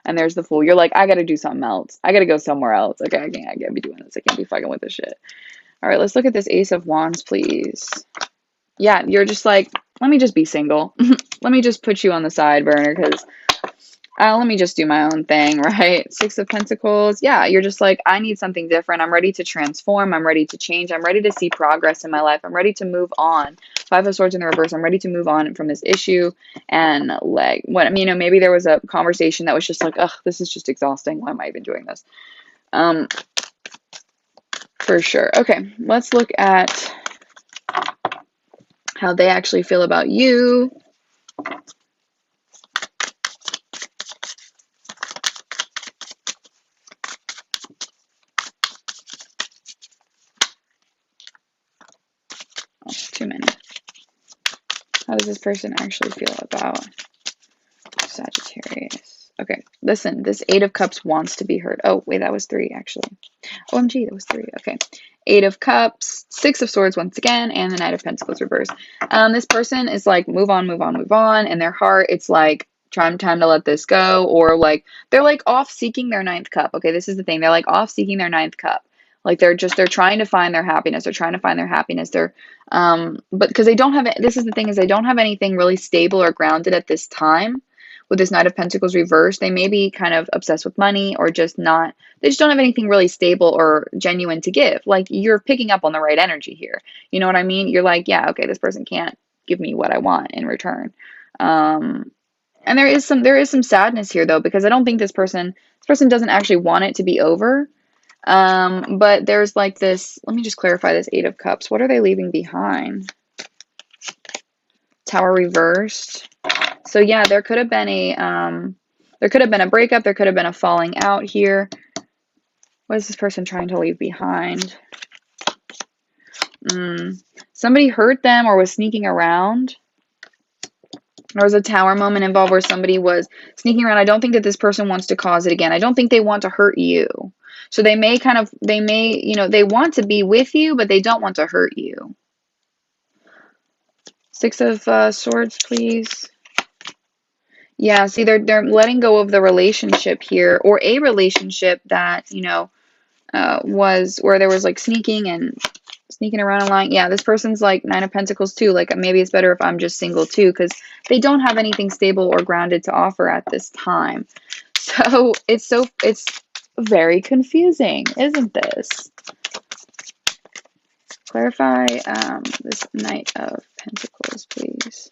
And there's the Fool. You're like, I gotta do something else. I gotta go somewhere else. Okay, I can't be doing this. I can't be fucking with this shit. All right, let's look at this Ace of Wands, please. Yeah, you're just like, let me just be single. Let me just put you on the side burner, because let me just do my own thing, right? Six of Pentacles. Yeah, you're just like, I need something different. I'm ready to transform. I'm ready to change. I'm ready to see progress in my life. I'm ready to move on. Five of Swords in the reverse. I'm ready to move on from this issue. And like, maybe there was a conversation that was just like, ugh, this is just exhausting. Why am I even doing this? For sure. Okay, let's look at how they actually feel about you. Oh, too many. How does this person actually feel about Sagittarius? Okay, listen, this Eight of Cups wants to be heard. Oh, wait, that was three, actually. OMG, that was three. Okay. Eight of Cups, Six of Swords once again, and the Knight of Pentacles reverse. This person is like, move on, move on, move on. In their heart, it's like, time to let this go, or like, they're like off seeking their ninth cup. Okay, this is the thing. They're like off seeking their ninth cup. Like they're trying to find their happiness. They're trying to find their happiness. But because they don't have it, this is the thing, is they don't have anything really stable or grounded at this time. With this Knight of Pentacles reverse, they may be kind of obsessed with money, or just not, they just don't have anything really stable or genuine to give. Like, you're picking up on the right energy here. You know what I mean? You're like, yeah, okay, this person can't give me what I want in return. And there is some sadness here, though, because I don't think this person doesn't actually want it to be over. But there's like this, let me just clarify this Eight of Cups. What are they leaving behind? Tower reversed. So yeah, there could have been a breakup. There could have been a falling out here. What is this person trying to leave behind? Somebody hurt them or was sneaking around. There was a Tower moment involved where somebody was sneaking around. I don't think that this person wants to cause it again. I don't think they want to hurt you. So they may, they want to be with you, but they don't want to hurt you. Six of Swords, please. Yeah, see, they're letting go of the relationship here, or a relationship that, was where there was like sneaking around and lying. Yeah, this person's like Nine of Pentacles too. Like, maybe it's better if I'm just single too, because they don't have anything stable or grounded to offer at this time. So it's very confusing, isn't this? Clarify this Knight of Pentacles, please.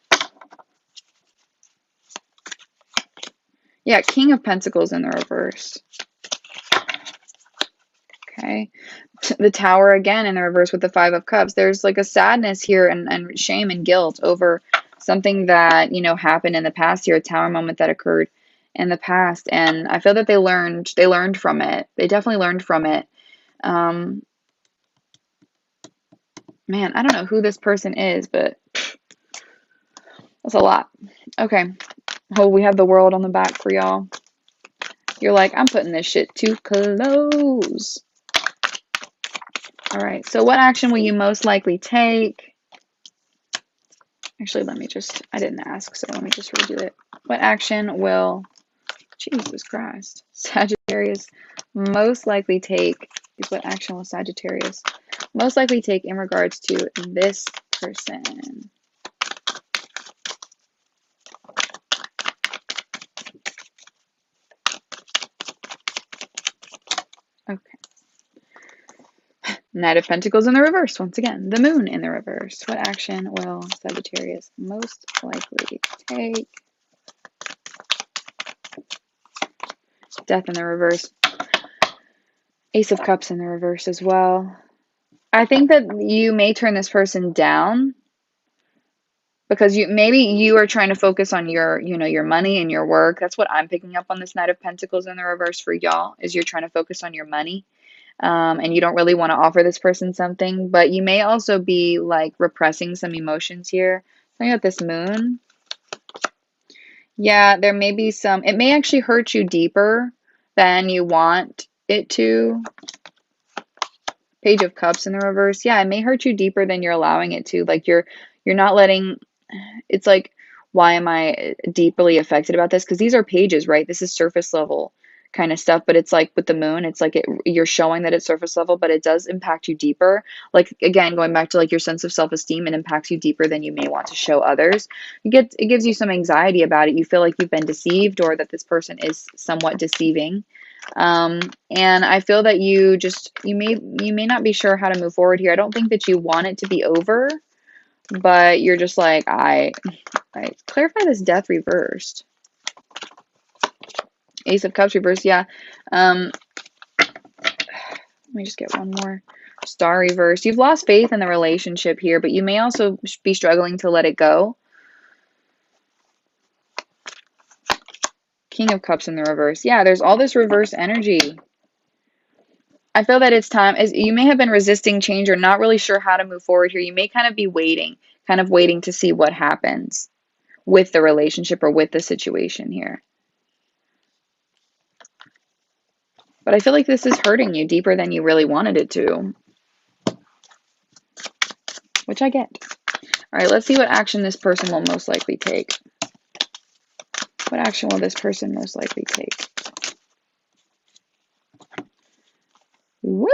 Yeah, King of Pentacles in the reverse. Okay. The Tower again in the reverse with the Five of Cups. There's like a sadness here and shame and guilt over something that, you know, happened in the past here, a Tower moment that occurred in the past. And I feel that they learned from it. They definitely learned from it. Um, Man, I don't know who this person is, but that's a lot. Okay. Oh, we have the World on the back for y'all. You're like, I'm putting this shit to close. All right. So what action will you most likely take? Actually, I didn't ask, so let me just redo it. What action will, Jesus Christ, Sagittarius most likely take, what action will Sagittarius most likely take in regards to this person? Okay. Knight of Pentacles in the reverse, once again. The Moon in the reverse. What action will Sagittarius most likely take? Death in the reverse. Ace of Cups in the reverse as well. I think that you may turn this person down because maybe you are trying to focus on your, you know, your money and your work. That's what I'm picking up on this Knight of Pentacles in the reverse for y'all, is you're trying to focus on your money. And you don't really want to offer this person something, but you may also be like repressing some emotions here. Looking at this Moon. Yeah, there may be some, it may actually hurt you deeper than you want it to. Page of Cups in the reverse. Yeah, it may hurt you deeper than you're allowing it to. Like you're not letting, it's like, why am I deeply affected about this? Because these are pages, right? This is surface level kind of stuff, but it's like with the Moon, it's like you're showing that it's surface level, but it does impact you deeper. Like again, going back to like your sense of self-esteem, it impacts you deeper than you may want to show others. It gives you some anxiety about it. You feel like you've been deceived, or that this person is somewhat deceiving. And I feel that you may not be sure how to move forward here. I don't think that you want it to be over, but you're just like, I clarify this Death reversed. Ace of Cups reversed, yeah. Let me just get one more. Star reversed. You've lost faith in the relationship here, but you may also be struggling to let it go. King of Cups in the reverse. Yeah, there's all this reverse energy. I feel that it's time, as you may have been resisting change or not really sure how to move forward here. You may kind of be waiting to see what happens with the relationship or with the situation here. But I feel like this is hurting you deeper than you really wanted it to, which I get. All right, let's see what action this person will most likely take. What action will this person most likely take? Woo!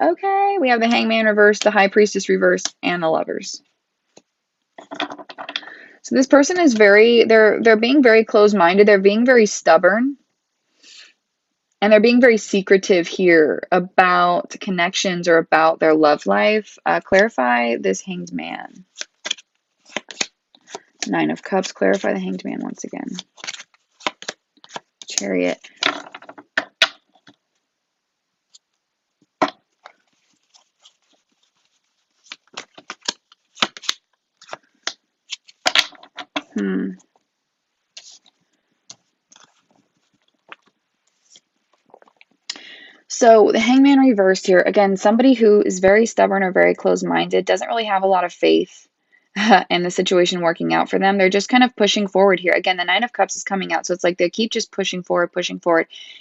Okay, we have the Hangman reverse, the High Priestess reverse, and the Lovers. So this person is they're being very closed-minded. They're being very stubborn. And they're being very secretive here about connections or about their love life. Clarify this Hanged Man. Nine of Cups. Clarify the Hanged Man once again. Chariot. So the Hangman reversed here, again, somebody who is very stubborn or very closed-minded, doesn't really have a lot of faith in the situation working out for them. They're just kind of pushing forward here. Again, the Nine of Cups is coming out, so it's like they keep just pushing forward.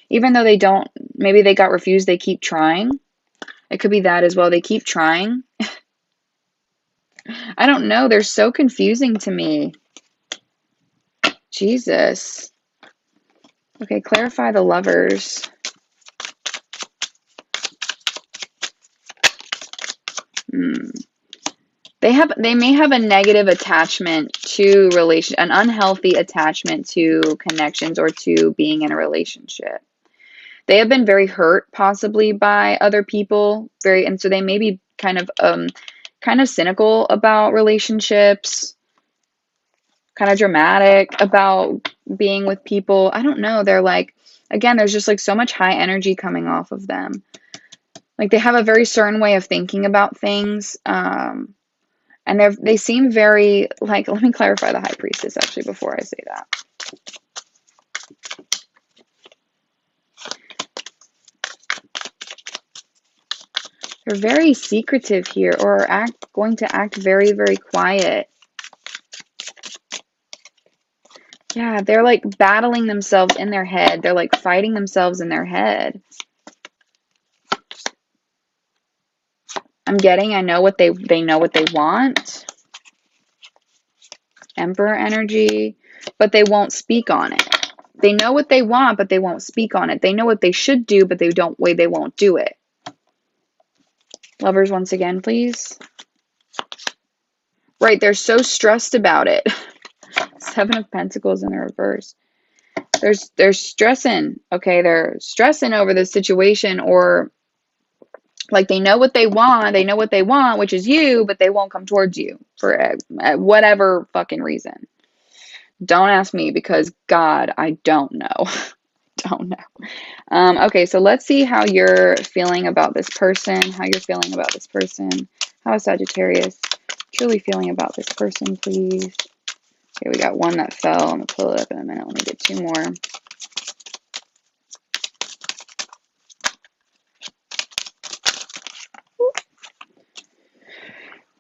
Even though maybe they got refused, they keep trying. It could be that as well. They keep trying. I don't know. They're so confusing to me. Jesus. Okay, clarify the Lovers. They may have a negative attachment to an unhealthy attachment to connections or to being in a relationship. They have been very hurt possibly by other people, and so they may be kind of cynical about relationships, kind of dramatic about being with people. I don't know. They're like, again, there's just like so much high energy coming off of them. Like they have a very certain way of thinking about things. And they seem very, like, let me clarify the High Priestess actually before I say that. They're very secretive here, or are going to act very, very quiet. Yeah, they're like battling themselves in their head. They're like fighting themselves in their head. I'm getting, I know what they know what they want. Emperor energy, but they won't speak on it. They know what they want, but they won't speak on it. They know what they should do, but they won't do it. Lovers once again, please. Right, they're so stressed about it. Seven of Pentacles in the reverse. They're stressing, okay? They're stressing over the situation, or like they know what they want, which is you, but they won't come towards you for whatever fucking reason. Don't ask me because God, I don't know. Don't know. Okay, so let's see how you're feeling about this person. How you're feeling about this person. How is Sagittarius truly feeling about this person, please? Okay, we got one that fell. I'm gonna pull it up in a minute. Let me get two more.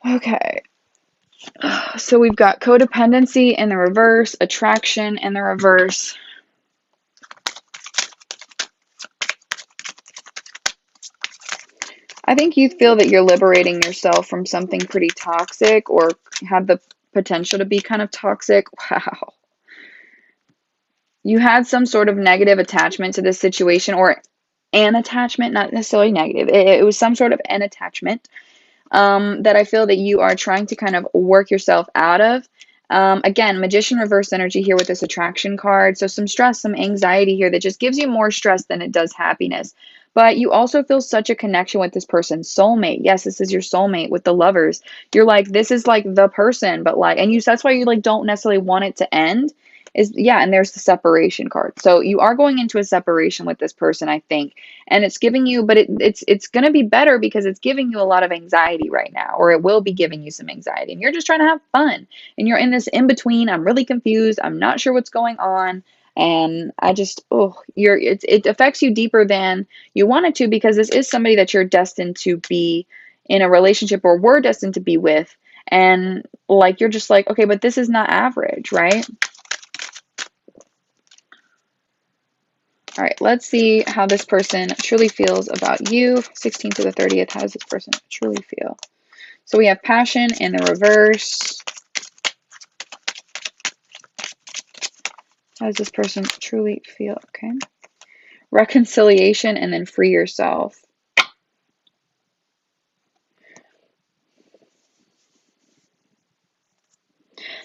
Okay. So we've got codependency in the reverse, attraction in the reverse. I think you feel that you're liberating yourself from something pretty toxic, or have the potential to be kind of toxic. Wow. You had some sort of negative attachment to this situation, or an attachment, not necessarily negative. It was some sort of an attachment that I feel that you are trying to kind of work yourself out of. Again, Magician reverse energy here with this attraction card. So some stress, some anxiety here that just gives you more stress than it does happiness. But you also feel such a connection with this person. Soulmate. Yes, this is your soulmate with the lovers. You're like, this is like the person, but like, and that's why you like don't necessarily want it to end. Yeah, and there's the separation card. So you are going into a separation with this person, I think, and it's giving you, but it's going to be better because it's giving you a lot of anxiety right now, or it will be giving you some anxiety, and you're just trying to have fun, and you're in this in between. I'm really confused. I'm not sure what's going on, and I just, it affects you deeper than you wanted to, because this is somebody that you're destined to be in a relationship, or were destined to be with, and like you're just like, okay, but this is not average, right? All right, let's see how this person truly feels about you. 16th to the 30th, how does this person truly feel? So we have passion in the reverse. How does this person truly feel? Okay. Reconciliation, and then free yourself.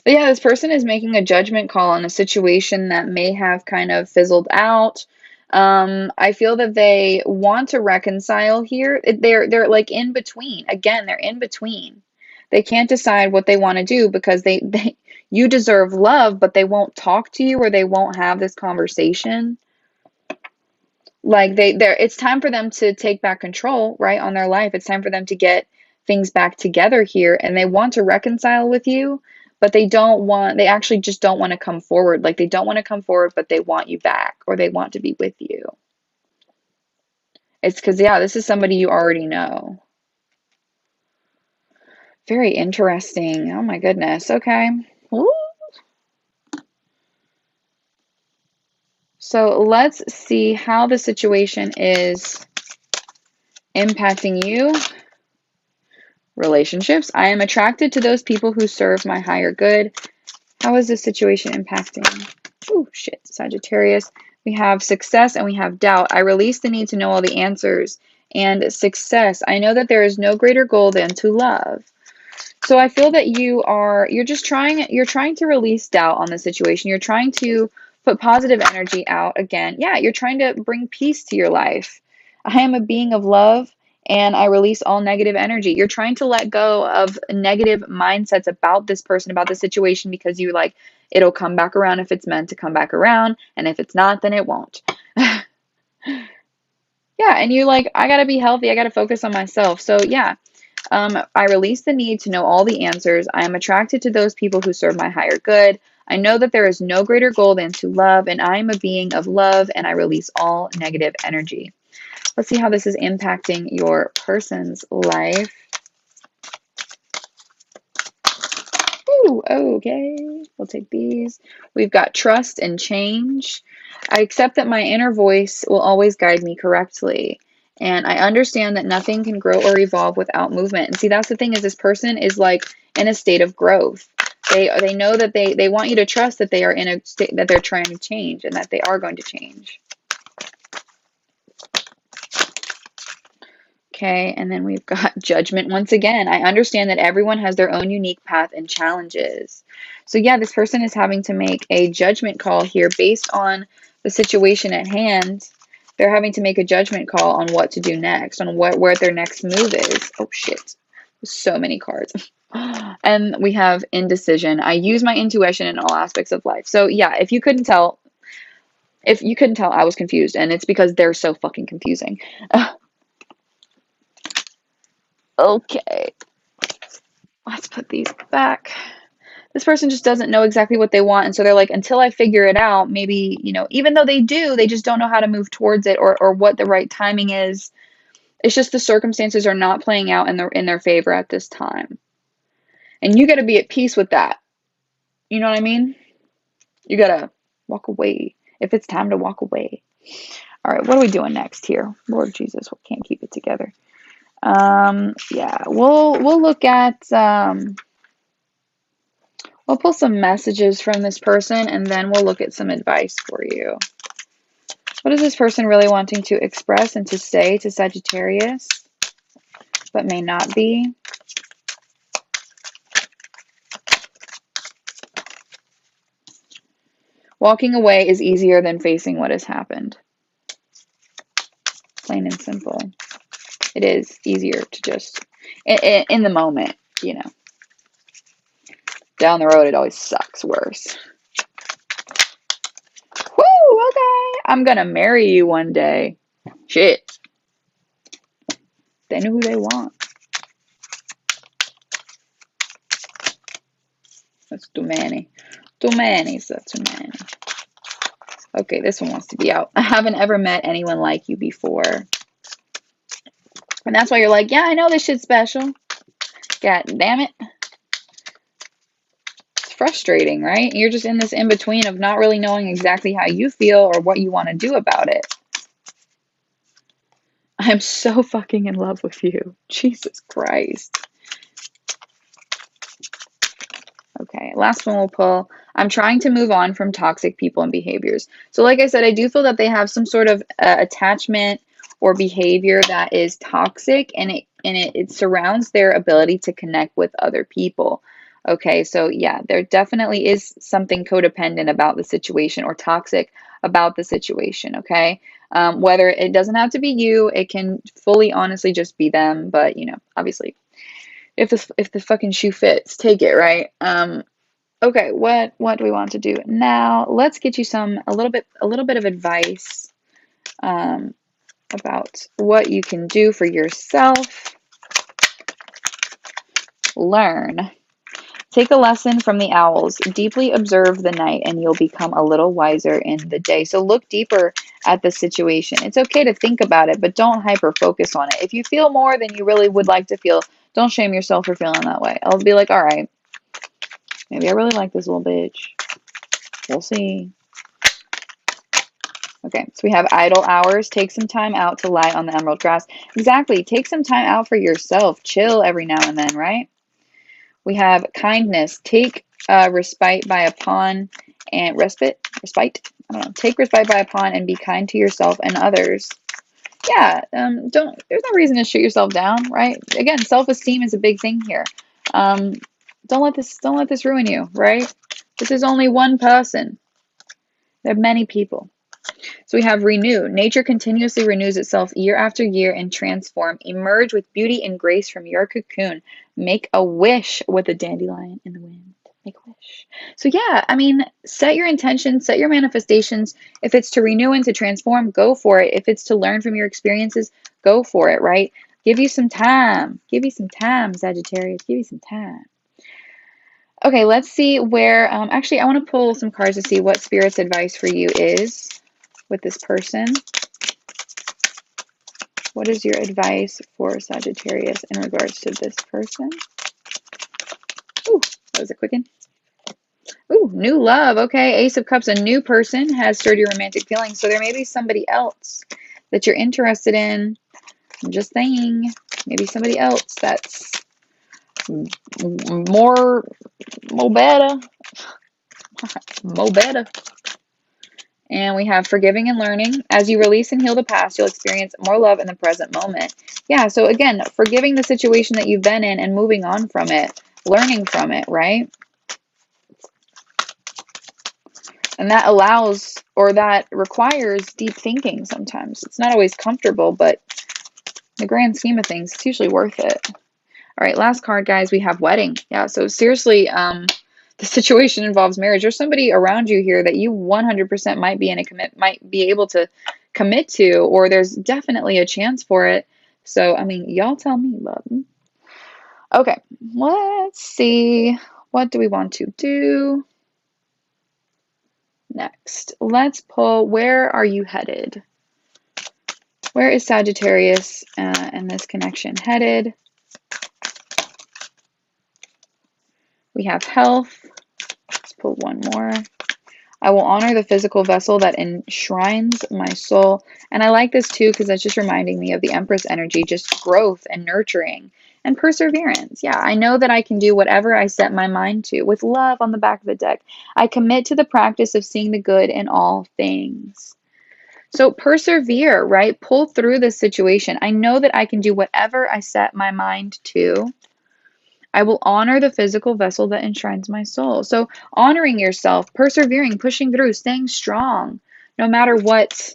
But yeah, this person is making a judgment call on a situation that may have kind of fizzled out. I feel that they want to reconcile here. They're like in between. Again, they're in between. They can't decide what they want to do, because you deserve love, but they won't talk to you, or they won't have this conversation. Like it's time for them to take back control, right, on their life. It's time for them to get things back together here, and they want to reconcile with you, but they actually just don't want to come forward. Like they don't want to come forward, but they want you back, or they want to be with you. It's because, yeah, this is somebody you already know. Very interesting. Oh my goodness. Okay. Ooh. So let's see how the situation is impacting you. Relationships. I am attracted to those people who serve my higher good. How is this situation impacting? Oh, shit. Sagittarius. We have success and we have doubt. I release the need to know all the answers. And success. I know that there is no greater goal than to love. So I feel that you're trying to release doubt on the situation. You're trying to put positive energy out again. Yeah, you're trying to bring peace to your life. I am a being of love, and I release all negative energy. You're trying to let go of negative mindsets about this person, about the situation, because you like, it'll come back around if it's meant to come back around, and if it's not, then it won't. Yeah, and you like, I gotta be healthy. I gotta focus on myself. So yeah, I release the need to know all the answers. I am attracted to those people who serve my higher good. I know that there is no greater goal than to love, and I am a being of love, and I release all negative energy. Let's see how this is impacting your person's life. Ooh, okay, we'll take these. We've got trust and change. I accept that my inner voice will always guide me correctly. And I understand that nothing can grow or evolve without movement. And see, that's the thing, is this person is like in a state of growth. They know that they want you to trust that they are in a state that they're trying to change and that they are going to change. Okay, and then we've got judgment once again. I understand that everyone has their own unique path and challenges. So yeah, this person is having to make a judgment call here based on the situation at hand. They're having to make a judgment call on what to do next, on where their next move is. Oh shit. So many cards. And we have indecision. I use my intuition in all aspects of life. So yeah, if you couldn't tell, I was confused, and it's because they're so fucking confusing. Okay. Let's put these back. This person just doesn't know exactly what they want. And so they're like, until I figure it out, maybe, even though they do, they just don't know how to move towards it, or what the right timing is. It's just the circumstances are not playing out in their favor at this time. And you got to be at peace with that. You know what I mean? You got to walk away if it's time to walk away. All right, what are we doing next here? Lord Jesus, we can't keep it together. Yeah, we'll look at we'll pull some messages from this person, and then we'll look at some advice for you. What is this person really wanting to express and to say to Sagittarius, but may not be? Walking away is easier than facing what has happened. Plain and simple. It is easier to just, in the moment, Down the road, it always sucks worse. Woo, okay. I'm gonna marry you one day. Shit. They know who they want. That's too many. Too many, so too many. Okay, this one wants to be out. I haven't ever met anyone like you before. And that's why you're like, yeah, I know this shit's special. God damn it. It's frustrating, right? You're just in this in-between of not really knowing exactly how you feel or what you want to do about it. I'm so fucking in love with you. Jesus Christ. Okay, last one we'll pull. I'm trying to move on from toxic people and behaviors. So like I said, I do feel that they have some sort of attachment or behavior that is toxic, and it surrounds their ability to connect with other people. Okay, so yeah, there definitely is something codependent about the situation or toxic about the situation, okay? Whether it doesn't have to be you, it can fully honestly just be them, but obviously if the fucking shoe fits, take it, right? Okay, what do we want to do now? Let's get you a little bit of advice about what you can do for yourself. Learn. Take a lesson from the owls. Deeply observe the night, and you'll become a little wiser in the day. So look deeper at the situation. It's okay to think about it, but don't hyper focus on it. If you feel more than you really would like to feel, don't shame yourself for feeling that way. I'll be like, all right, maybe I really like this little bitch. We'll see. Okay, so we have idle hours. Take some time out to lie on the emerald grass. Exactly. Take some time out for yourself. Chill every now and then, right? We have kindness. Take respite by a pawn and respite. I don't know. Take respite by a pawn and be kind to yourself and others. Yeah. There's no reason to shoot yourself down, right? Again, self-esteem is a big thing here. Don't let this ruin you, right? This is only one person. There are many people. So we have renew. Nature continuously renews itself year after year and transform. Emerge with beauty and grace from your cocoon. Make a wish with a dandelion in the wind. Make a wish. So yeah, I mean, set your intentions, set your manifestations. If it's to renew and to transform, go for it. If it's to learn from your experiences, go for it, right? Give you some time. Give you some time, Sagittarius. Give you some time. Okay, let's see where, actually, I want to pull some cards to see what Spirit's advice for you is with this person. What is your advice for Sagittarius in regards to this person? Ooh, that was a quick one. Ooh, new love. Okay, Ace of Cups. A new person has stirred your romantic feelings. So there may be somebody else that you're interested in. I'm just saying, maybe somebody else that's more better. More better. And we have forgiving and learning. As you release and heal the past, you'll experience more love in the present moment. Yeah, so again, forgiving the situation that you've been in and moving on from it, learning from it, right? And that allows, or that requires, deep thinking sometimes. It's not always comfortable, but in the grand scheme of things, it's usually worth it. All right, last card, guys, we have wedding. Yeah, so seriously, the situation involves marriage. There's somebody around you here that you 100% might be in a might be able to commit to, or there's definitely a chance for it. So, I mean, y'all tell me, love. Okay, let's see. What do we want to do next? Let's pull, where are you headed? Where is Sagittarius and this connection headed? We have health. Let's pull one more. I will honor the physical vessel that enshrines my soul. And I like this too because that's just reminding me of the Empress energy, just growth and nurturing and perseverance. Yeah, I know that I can do whatever I set my mind to with love on the back of the deck. I commit to the practice of seeing the good in all things. So persevere, right? Pull through this situation. I know that I can do whatever I set my mind to. I will honor the physical vessel that enshrines my soul. So honoring yourself, persevering, pushing through, staying strong, no matter what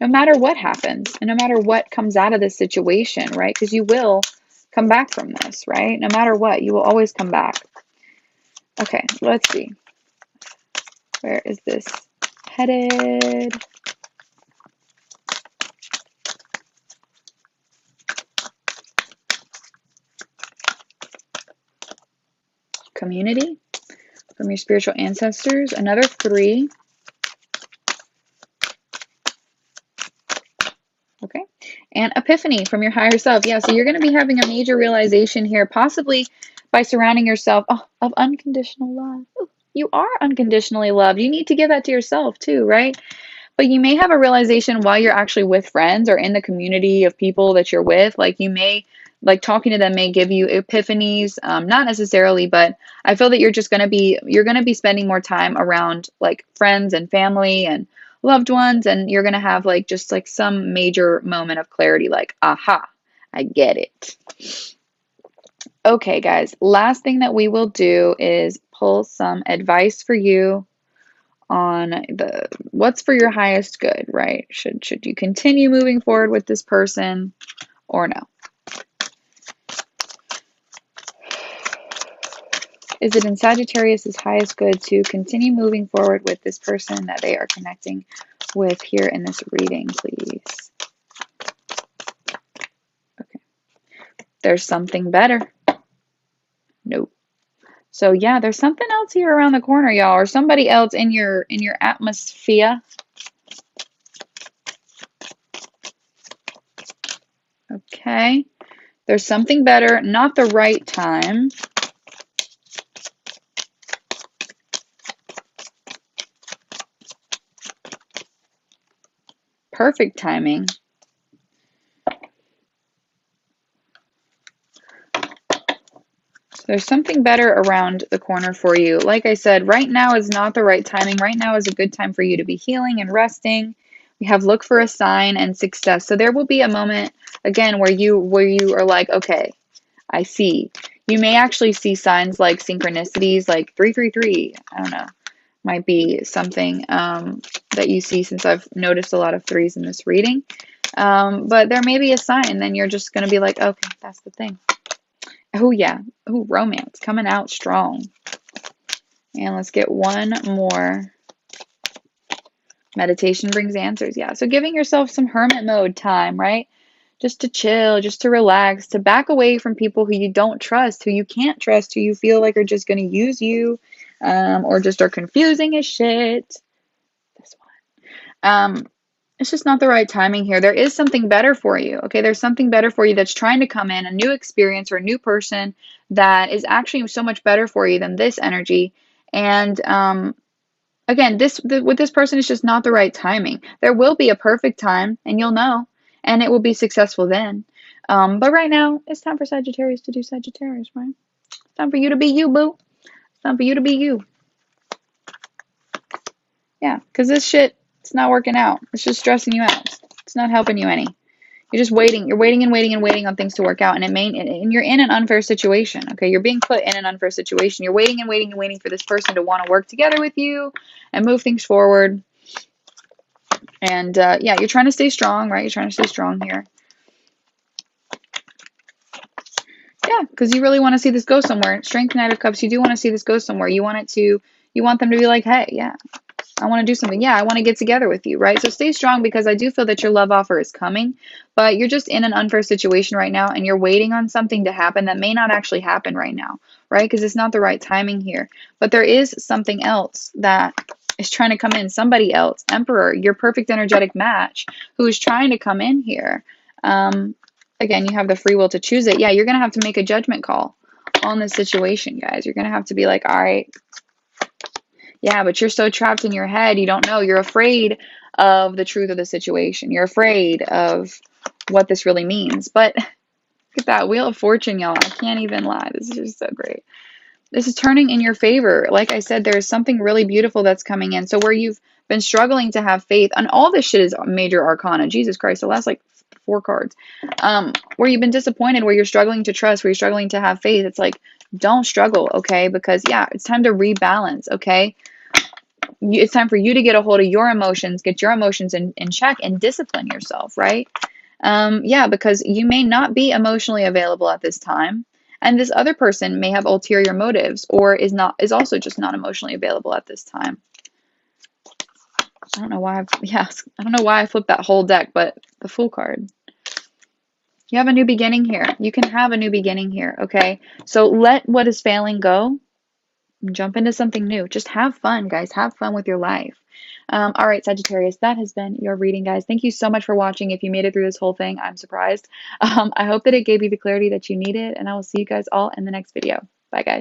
happens, and no matter what comes out of this situation, right? Because you will come back from this, right? No matter what, you will always come back. Okay, let's see. Where is this headed? Community from your spiritual ancestors. Another 3. Okay. And epiphany from your higher self. Yeah, so you're going to be having a major realization here, possibly by surrounding yourself of unconditional love. Ooh, you are unconditionally loved. You need to give that to yourself too, right? But you may have a realization while you're actually with friends or in the community of people that you're with. Like you may, like talking to them may give you epiphanies, not necessarily, but I feel that you're going to be spending more time around like friends and family and loved ones, and you're going to have like just like some major moment of clarity, like, aha, I get it. Okay, guys, last thing that we will do is pull some advice for you on the what's for your highest good, right? Should you continue moving forward with this person or no? Is it in Sagittarius's highest good to continue moving forward with this person that they are connecting with here in this reading, please? Okay. There's something better. Nope. So yeah, there's something else here around the corner, y'all, or somebody else in your atmosphere. Okay. There's something better, not the right time. Perfect timing. There's something better around the corner for you. Like I said, right now is not the right timing. Right now is a good time for you to be healing and resting. We have look for a sign and success. So there will be a moment again where you are like, okay, I see. You may actually see signs like synchronicities, like 333. I don't know. Might be something that you see, since I've noticed a lot of 3s in this reading. But there may be a sign, then you're just going to be like, okay, that's the thing. Oh, yeah. Oh, romance coming out strong. And let's get one more. Meditation brings answers. Yeah. So giving yourself some hermit mode time, right? Just to chill, just to relax, to back away from people who you don't trust, who you can't trust, who you feel like are just going to use you, or just are confusing as shit. This one. It's just not the right timing here. There is something better for you. Okay. There's something better for you that's trying to come in, a new experience or a new person that is actually so much better for you than this energy. And, again, with this person, it's just not the right timing. There will be a perfect time, and you'll know, and it will be successful then. But right now, it's time for Sagittarius to do Sagittarius, right? It's time for you to be you, boo. It's time for you to be you. Yeah, because this shit, it's not working out. It's just stressing you out. It's not helping you any. You're just waiting. You're waiting and waiting and waiting on things to work out, and you're in an unfair situation. Okay, you're being put in an unfair situation. You're waiting and waiting and waiting for this person to want to work together with you and move things forward. And yeah, you're trying to stay strong, right? You're trying to stay strong here. Yeah, because you really want to see this go somewhere. Strength, Knight of Cups, you do want to see this go somewhere. You want them to be like, hey, yeah, I want to do something. Yeah, I want to get together with you, right? So stay strong, because I do feel that your love offer is coming, but you're just in an unfair situation right now, and you're waiting on something to happen that may not actually happen right now, right? Because it's not the right timing here. But there is something else that is trying to come in. Somebody else, Emperor, your perfect energetic match, who is trying to come in here. Again, you have the free will to choose it. Yeah, you're going to have to make a judgment call on this situation, guys. You're going to have to be like, all right, yeah, but you're so trapped in your head, you don't know. You're afraid of the truth of the situation. You're afraid of what this really means. But look at that Wheel of Fortune, y'all. I can't even lie. This is just so great. This is turning in your favor. Like I said, there's something really beautiful that's coming in. So where you've been struggling to have faith, and all this shit is major arcana. Jesus Christ, the last like 4 cards. Where you've been disappointed, where you're struggling to trust, where you're struggling to have faith. It's like, don't struggle, okay? Because yeah, it's time to rebalance, okay? It's time for you to get a hold of your emotions, get your emotions in check, and discipline yourself, right? Yeah, because you may not be emotionally available at this time, and this other person may have ulterior motives, or is also just not emotionally available at this time. I don't know why I don't know why I flipped that whole deck, but the Fool card. You have a new beginning here. You can have a new beginning here, okay? So let what is failing go. Jump into something new. Just have fun, guys. Have fun with your life. All right, Sagittarius, that has been your reading, guys. Thank you so much for watching. If you made it through this whole thing, I'm surprised. I hope that it gave you the clarity that you needed, and I will see you guys all in the next video. Bye, guys.